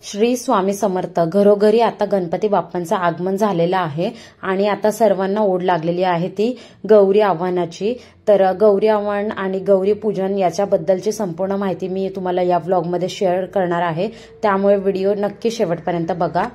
श्री स्वामी समर्थ. घरोघरी आता गणपती बाप्पांचं आगमन झालेलं आहे आणि आता सर्वांना ओढ लागलेली आहे ती गौरी आव्हानाची. तर गौरी आव्हान आणि गौरी पूजन याच्याबद्दलची संपूर्ण माहिती मी तुम्हाला या व्लॉगमध्ये शेअर करणार आहे, त्यामुळे व्हिडिओ नक्की शेवटपर्यंत बघा.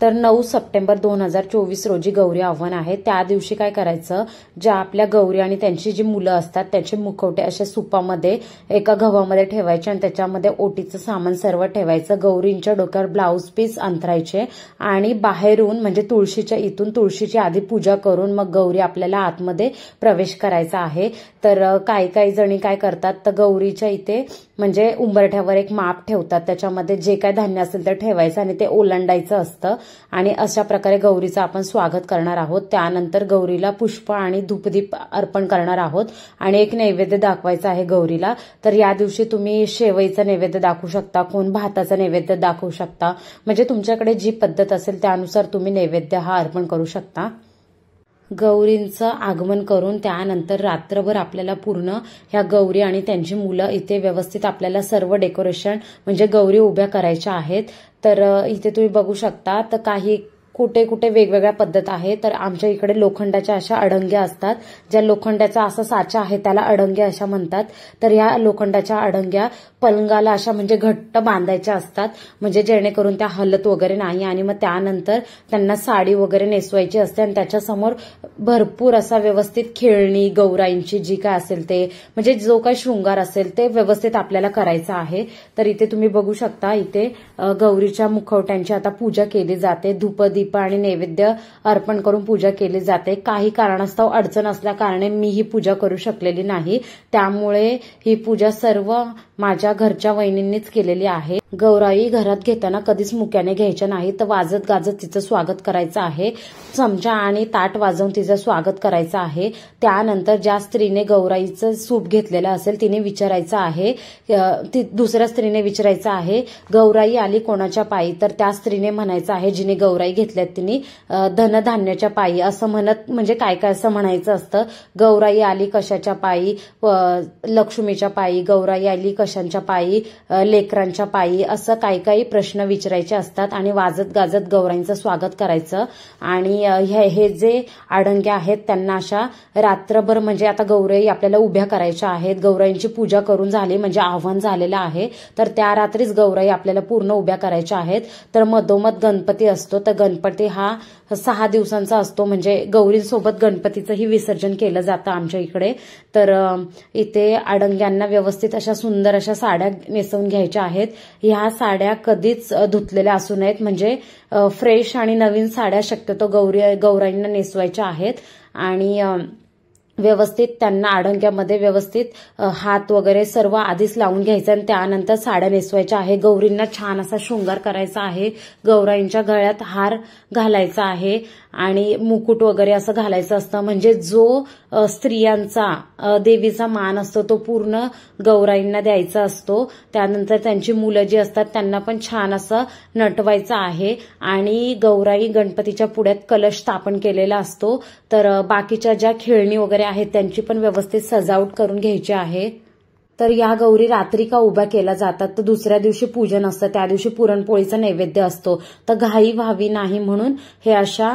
तर 9 सप्टेंबर 2024 रोजी गौरी आव्हान आहे. त्या दिवशी काय करायचं, ज्या आपल्या गौरी आणि त्यांची जी मुलं असतात त्यांचे मुखवटे अशा सुपामध्ये एका गव्हामध्ये ठेवायचे आणि त्याच्यामध्ये ओटीचं सामान सर्व ठेवायचं. गौरींच्या डोक्यावर ब्लाऊज पीस अंथरायचे आणि बाहेरून म्हणजे तुळशीच्या इथून तुळशीची आधी पूजा करून मग गौरी आपल्याला आतमध्ये प्रवेश करायचा आहे. तर काही जणी काय करतात, तर गौरीच्या इथे म्हणजे उंबरठ्यावर एक माप ठेवतात, त्याच्यामध्ये जे काय धान्य असेल ते ठेवायचं आणि ते ओलांडायचं असतं आणि अशा प्रकारे गौरीचं आपण स्वागत करणार आहोत. त्यानंतर गौरीला पुष्प आणि धूपदीप अर्पण करणार आहोत आणि एक नैवेद्य दाखवायचा आहे गौरीला. तर या दिवशी तुम्ही शेवईचं नैवेद्य दाखवू शकता, कोण भाताचं नैवेद्य दाखवू शकता, म्हणजे तुमच्याकडे जी पद्धत असेल त्यानुसार तुम्ही नैवेद्य हा अर्पण करू शकता. गौरींचं आगमन करून त्यानंतर रात्रभर आपल्याला पूर्ण ह्या गौरी आणि त्यांची मुलं इथे व्यवस्थित आपल्याला सर्व डेकोरेशन म्हणजे गौरी उभ्या करायच्या आहेत. तर इथे तुम्ही बघू शकता, तर काही कुठे कुठे वेगवेगळ्या पद्धत आहे. तर आमच्या इकडे लोखंडाच्या अशा अडंग्या असतात, ज्या लोखंडाचा असा साचा आहे त्याला अडंग्या अशा म्हणतात. तर ह्या लोखंडाच्या अडंग्या पलंगाला अशा म्हणजे घट्ट बांधायच्या असतात, म्हणजे जेणेकरून त्या हलत वगैरे नाही. आणि मग त्यानंतर त्यांना साडी वगैरे नेसवायची असते आणि त्याच्यासमोर भरपूर असा व्यवस्थित खेळणी गौराईंची जी काय असेल ते म्हणजे जो काही शृंगार असेल ते व्यवस्थित आपल्याला करायचा आहे. तर इथे तुम्ही बघू शकता, इथे गौरीच्या मुखवट्यांची आता पूजा केली जाते. धूपदीप आणि नैवेद्य अर्पण करून पूजा केली जाते. काही कारणास्तव अडचण असल्या कारणे मी ही पूजा करू शकलेली नाही, त्यामुळे ही पूजा सर्व माझ्या घरच्या वहिनींनीच केलेली आहे. गौराई घरात घेताना कधीच मुक्याने घ्यायच्या नाही, तर वाजत गाजत तिचं स्वागत करायचं आहे. चमचा आणि ताट वाजवून तिचं स्वागत करायचं आहे. त्यानंतर ज्या स्त्रीने गौराईचं सूप घेतलेलं असेल तिने विचारायचं आहे, दुसऱ्या स्त्रीने विचारायचं आहे गौराई आली कोणाच्या पायी, तर त्या स्त्रीने म्हणायचं आहे जिने गौराई घेतल्यात तिने धनधान्याच्या पायी असं म्हणत, म्हणजे काय काय असं म्हणायचं असतं. गौराई आली कशाच्या पायी, लक्ष्मीच्या पायी, गौराई आली कशांच्या पायी, लेकरांच्या पायी, असं काही प्रश्न विचारायचे असतात आणि वाजत गाजत गौराईंचं स्वागत करायचं. आणि हे जे अडंग्या आहेत त्यांना अशा रात्रभर म्हणजे आता गौराई आपल्याला उभ्या करायच्या आहेत. गौराईंची पूजा करून झाली म्हणजे आव्हान झालेलं आहे, तर त्या रात्रीच गौराई आपल्याला पूर्ण उभ्या करायच्या आहेत. तर मधोमध गणपती असतो, तर गणपती हा 6 दिवसांचा असतो, म्हणजे गौरींसोबत गणपतीचंही विसर्जन केलं जातं आमच्या इकडे. तर इथे अडंग्यांना व्यवस्थित अशा सुंदर अशा साड्या नेसवून घ्यायच्या आहेत. ह्या साड्या कधीच धुतलेल्या असू नयेत, म्हणजे फ्रेश आणि नवीन साड्या शक्यतो गौराईंना नेसवायच्या आहेत. आणि व्यवस्थित त्यांना अडंग्यामध्ये व्यवस्थित हात वगैरे सर्व आधीच लावून घ्यायचं आणि त्यानंतर साड्या नेसवायच्या आहे. गौरींना छान असा शृंगार करायचा आहे. गौराईंच्या गळ्यात हार घालायचा आहे आणि मुकुट वगैरे असं घालायचं असतं, म्हणजे जो स्त्रियांचा देवीचा मान असतो तो पूर्ण गौराईंना द्यायचा असतो. त्यानंतर त्यांची मुलं जी असतात त्यांना पण छान असं नटवायचं आहे. आणि गौराई गणपतीच्या पुढ्यात कलश स्थापन केलेला असतो. तर बाकीच्या ज्या खेळणी वगैरे आहेत त्यांची पण व्यवस्थित सजावट करून घ्यायची आहे. तर या गौरी रात्री का उभ्या केल्या जातात, तर दुसऱ्या दिवशी पूजन असतं, त्या दिवशी पुरणपोळीचा नैवेद्य असतो. तर घाई व्हावी नाही म्हणून हे अशा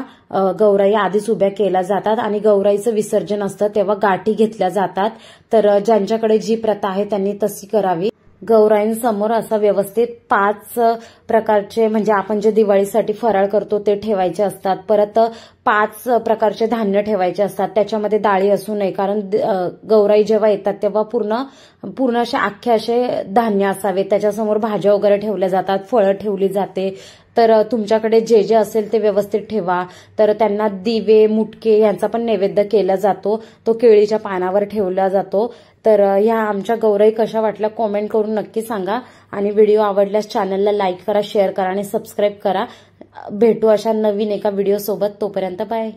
गौराई आधीच उभ्या केल्या जातात. आणि गौराईचं विसर्जन असतं तेव्हा गाठी घेतल्या जातात. तर ज्यांच्याकडे जी प्रथा आहे त्यांनी तशी करावी. गौराईंसमोर असं व्यवस्थित 5 प्रकारचे म्हणजे आपण जे दिवाळीसाठी फराळ करतो ते ठेवायचे असतात. परत 5 प्रकारचे धान्य ठेवायचे असतात, त्याच्यामध्ये डाळी असू नये, कारण गौराई जेव्हा येतात तेव्हा पूर्ण असे अख्खे असे धान्य असावे. त्याच्यासमोर भाज्या वगैरे ठेवल्या जातात, फळं ठेवली जाते. तर तुमच्याकडे जे जे असेल ते व्यवस्थित ठेवा. तर त्यांना दिवे मुटके यांचा पण नैवेद्य केला जातो, तो केळीच्या पानावर ठेवला जातो. तर ह्या आमच्या गौराई कशा वाटल्या कॉमेंट करून नक्की सांगा. आणि व्हिडिओ आवडल्यास चॅनलला लाईक करा, शेअर करा आणि सबस्क्राईब करा. भेटू अशा नवीन एका व्हिडिओ सोबत, तोपर्यंत बाय.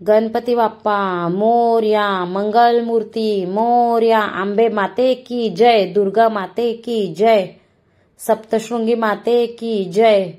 गणपती बाप्पा मोरया, मंगल मूर्ती मोरया, आंबे माते की जय, दुर्गा माते की जय, सप्तशृंगी माते की जय.